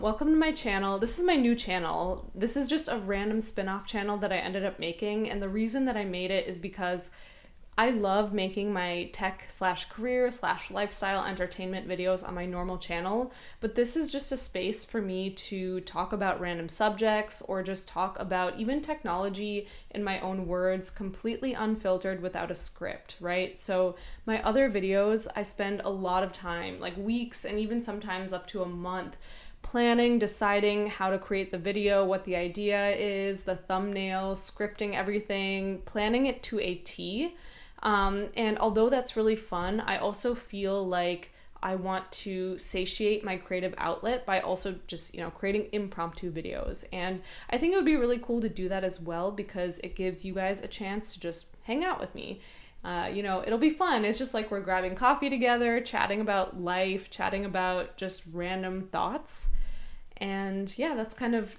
Welcome to my channel. This is my new channel. This is just a random spin-off channel that I ended up making, and the reason that I made it is because I love making my tech/career/lifestyle entertainment videos on my normal channel, but this is just a space for me to talk about random subjects or just talk about even technology in my own words, completely unfiltered without a script, right? So my other videos, I spend a lot of time, like weeks and even sometimes up to a month, planning, deciding how to create the video, what the idea is, the thumbnail, scripting everything, planning it to a T. And although that's really fun, I also feel like I want to satiate my creative outlet by also just, creating impromptu videos. And I think it would be really cool to do that as well because it gives you guys a chance to just hang out with me. It'll be fun. It's just like we're grabbing coffee together, chatting about life, chatting about just random thoughts. And yeah, that's kind of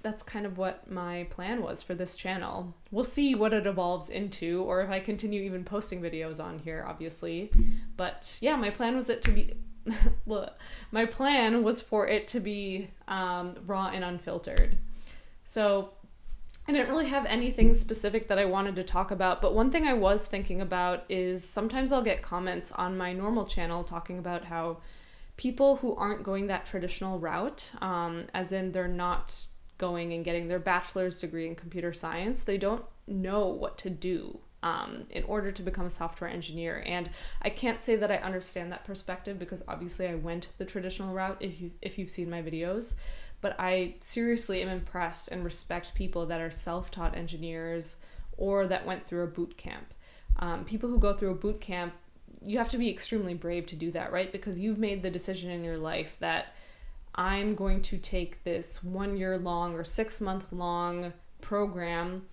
what my plan was for this channel. We'll see what it evolves into, or if I continue even posting videos on here, obviously. But yeah, my plan was my plan was for it to be raw and unfiltered. So I didn't really have anything specific that I wanted to talk about, but one thing I was thinking about is sometimes I'll get comments on my normal channel talking about how people who aren't going that traditional route, as in they're not going and getting their bachelor's degree in computer science, they don't know what to do in order to become a software engineer. And I can't say that I understand that perspective because obviously I went the traditional route if you've seen my videos. But I seriously am impressed and respect people that are self-taught engineers or that went through a boot camp. People who go through a boot camp, you have to be extremely brave to do that, right? Because you've made the decision in your life that I'm going to take this 1 year long or 6 month long program,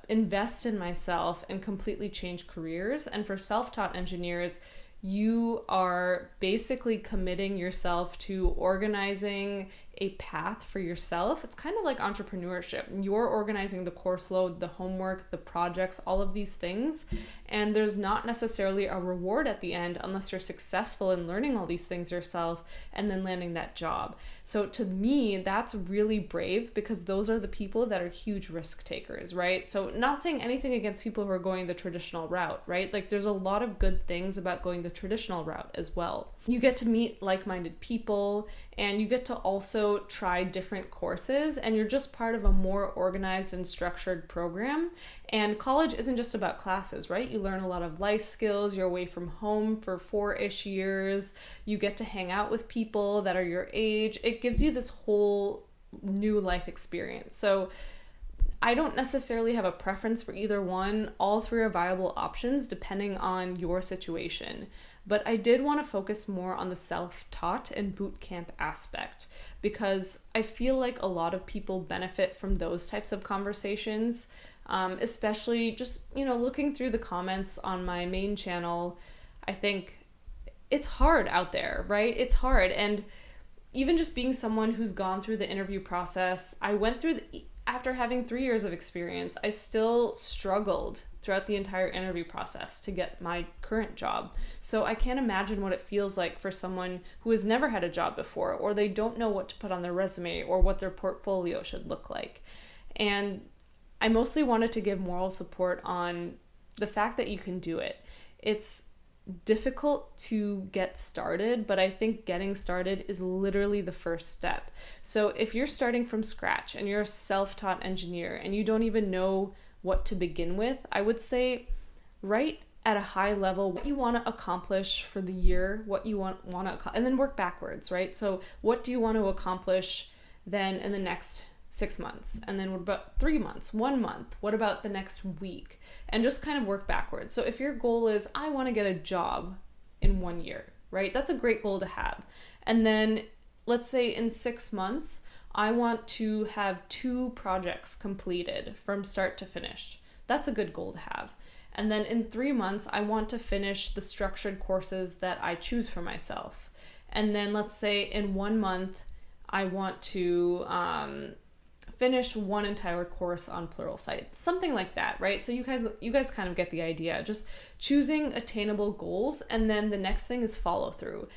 invest in myself and completely change careers. And for self-taught engineers, you are basically committing yourself to organizing a path for yourself. It's kind of like entrepreneurship. You're organizing the course load, the homework, the projects, all of these things. And there's not necessarily a reward at the end unless you're successful in learning all these things yourself and then landing that job. So to me, that's really brave because those are the people that are huge risk takers, right? So not saying anything against people who are going the traditional route, right? Like there's a lot of good things about going the traditional route as well. You get to meet like-minded people and you get to also try different courses and you're just part of a more organized and structured program. And college isn't just about classes, right? You learn a lot of life skills. You're away from home for 4-ish years. You get to hang out with people that are your age. It gives you this whole new life experience. So I don't necessarily have a preference for either one. All three are viable options depending on your situation. But I did want to focus more on the self-taught and boot camp aspect because I feel like a lot of people benefit from those types of conversations, especially just, looking through the comments on my main channel. I think it's hard out there, right? It's hard. And even just being someone who's gone through the interview process, after having 3 years of experience, I still struggled throughout the entire interview process to get my current job. So I can't imagine what it feels like for someone who has never had a job before, or they don't know what to put on their resume or what their portfolio should look like. And I mostly wanted to give moral support on the fact that you can do it. It's difficult to get started, but I think getting started is literally the first step. So if you're starting from scratch and you're a self-taught engineer and you don't even know what to begin with, I would say write at a high level what you want to accomplish for the year, what you want to, and then work backwards, right? So what do you want to accomplish then in the next 6 months? And then what about 3 months, 1 month? What about the next week? And just kind of work backwards. So if your goal is, I want to get a job in 1 year, right? That's a great goal to have. And then let's say in 6 months, I want to have 2 projects completed from start to finish. That's a good goal to have. And then in 3 months, I want to finish the structured courses that I choose for myself. And then let's say in 1 month, I want to finish one entire course on Pluralsight, something like that, right? So you guys kind of get the idea. Just choosing attainable goals, and then the next thing is follow through.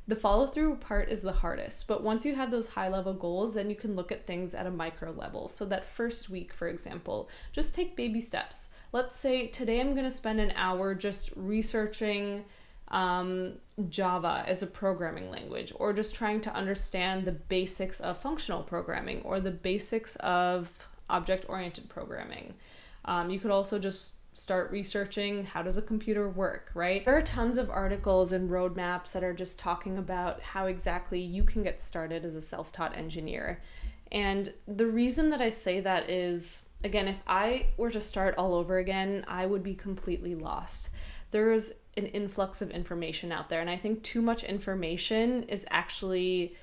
The follow through part is the hardest, but once you have those high level goals, then you can look at things at a micro level. So that first week, for example, just take baby steps. Let's say today I'm going to spend an hour just researching Java as a programming language, or just trying to understand the basics of functional programming or the basics of object-oriented programming. You could also just start researching how does a computer work, right? There are tons of articles and roadmaps that are just talking about how exactly you can get started as a self-taught engineer. And the reason that I say that is, again, if I were to start all over again, I would be completely lost. There is an influx of information out there, and I think too much information is actually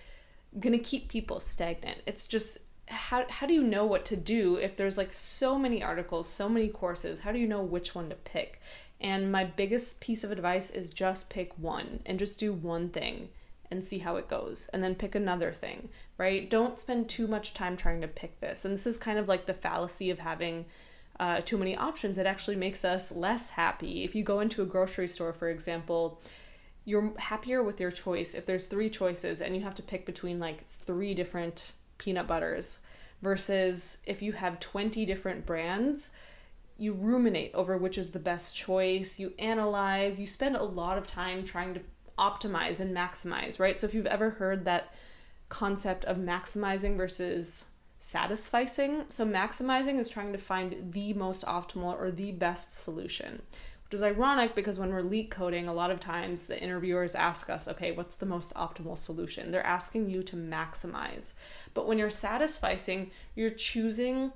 going to keep people stagnant. It's just, how do you know what to do if there's like so many articles, so many courses? How do you know which one to pick? And my biggest piece of advice is just pick one and just do one thing and see how it goes, and then pick another thing, right? Don't spend too much time trying to pick this. And this is kind of like the fallacy of having too many options. It actually makes us less happy. If you go into a grocery store, for example, you're happier with your choice if there's 3 choices and you have to pick between like 3 different peanut butters, versus if you have 20 different brands, you ruminate over which is the best choice, you analyze, you spend a lot of time trying to optimize and maximize, right? So if you've ever heard that concept of maximizing versus satisficing, so maximizing is trying to find the most optimal or the best solution, which is ironic because when we're leak coding, a lot of times the interviewers ask us, okay, what's the most optimal solution? They're asking you to maximize. But when you're satisficing, you're choosing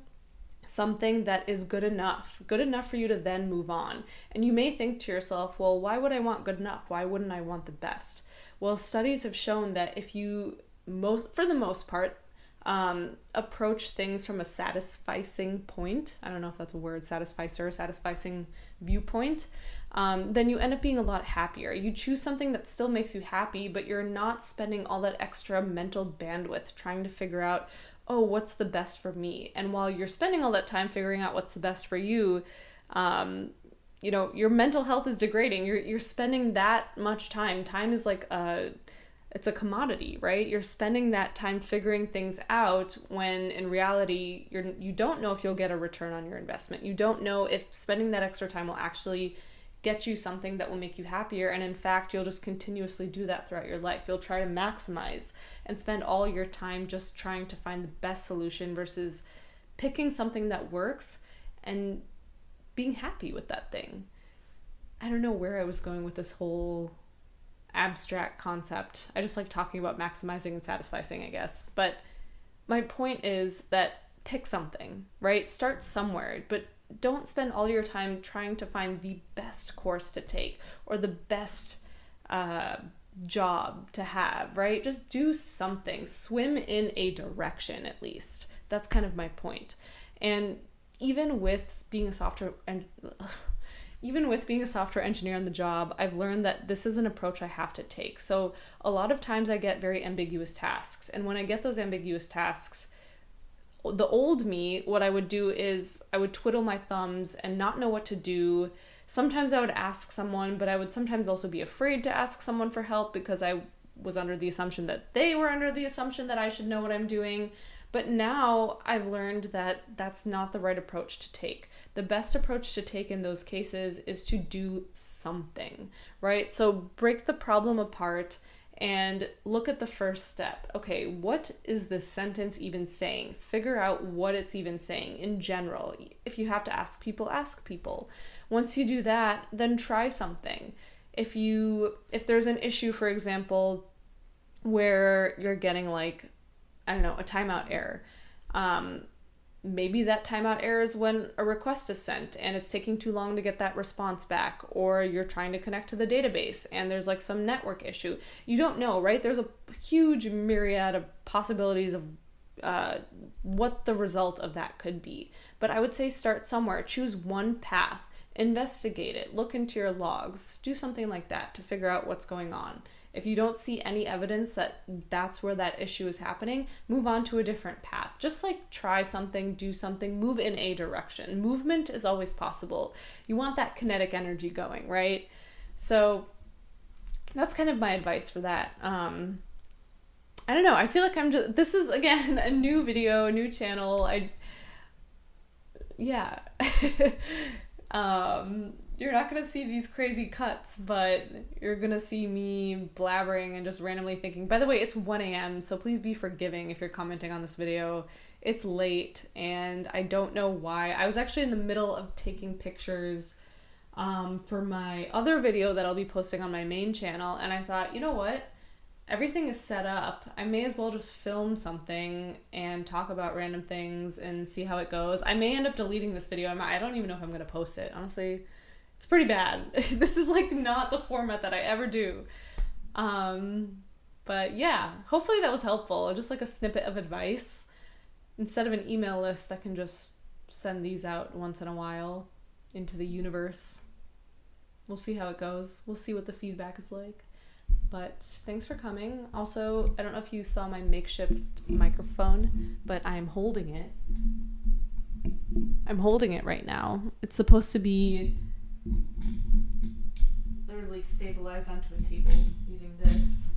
something that is good enough for you to then move on. And you may think to yourself, well, why would I want good enough? Why wouldn't I want the best? Well, studies have shown that if you, for the most part, approach things from a satisficing point, I don't know if that's a word, satisficing viewpoint, then you end up being a lot happier. You choose something that still makes you happy, but you're not spending all that extra mental bandwidth trying to figure out, oh, what's the best for me? And while you're spending all that time figuring out what's the best for you, your mental health is degrading. You're spending that much time. Time is like it's a commodity, right? You're spending that time figuring things out when in reality, you don't know if you'll get a return on your investment. You don't know if spending that extra time will actually get you something that will make you happier. And in fact, you'll just continuously do that throughout your life. You'll try to maximize and spend all your time just trying to find the best solution versus picking something that works and being happy with that thing. I don't know where I was going with this whole abstract concept. I just like talking about maximizing and satisficing, I guess. But my point is that pick something, right? Start somewhere, but don't spend all your time trying to find the best course to take or the best job to have, right? Just do something. Swim in a direction, at least. That's kind of my point. And even with being a software engineer on the job, I've learned that this is an approach I have to take. So a lot of times I get very ambiguous tasks. And when I get those ambiguous tasks, the old me, what I would do is I would twiddle my thumbs and not know what to do. Sometimes I would ask someone, but I would sometimes also be afraid to ask someone for help because I was under the assumption that they were under the assumption that I should know what I'm doing. But now I've learned that that's not the right approach to take. The best approach to take in those cases is to do something, right? So break the problem apart and look at the first step. Okay, what is this sentence even saying? Figure out what it's even saying in general. If you have to ask people, ask people. Once you do that, then try something. If there's an issue, for example, where you're getting like, I don't know, a timeout error. Maybe that timeout error is when a request is sent and it's taking too long to get that response back, or you're trying to connect to the database and there's like some network issue. You don't know, right? There's a huge myriad of possibilities of what the result of that could be. But I would say start somewhere. Choose one path. Investigate it. Look into your logs. Do something like that to figure out what's going on. If you don't see any evidence that that's where that issue is happening, move on to a different path. Just like try something, do something, move in a direction. Movement is always possible. You want that kinetic energy going, right? So that's kind of my advice for that. I don't know. I feel like this is, again, a new video, a new channel. Yeah. You're not going to see these crazy cuts, but you're going to see me blabbering and just randomly thinking. By the way, it's 1 a.m., so please be forgiving if you're commenting on this video. It's late, and I don't know why. I was actually in the middle of taking pictures for my other video that I'll be posting on my main channel, and I thought, you know what? Everything is set up. I may as well just film something and talk about random things and see how it goes. I may end up deleting this video. I don't even know if I'm going to post it. Honestly, it's pretty bad. This is like not the format that I ever do. But yeah, hopefully that was helpful. Just like a snippet of advice. Instead of an email list, I can just send these out once in a while into the universe. We'll see how it goes. We'll see what the feedback is like. But thanks for coming. Also, I don't know if you saw my makeshift microphone, but I'm holding it. I'm holding it right now. It's supposed to be literally stabilized onto a table using this.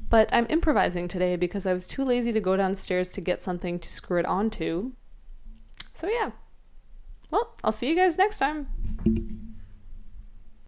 But I'm improvising today because I was too lazy to go downstairs to get something to screw it onto. So yeah. Well, I'll see you guys next time.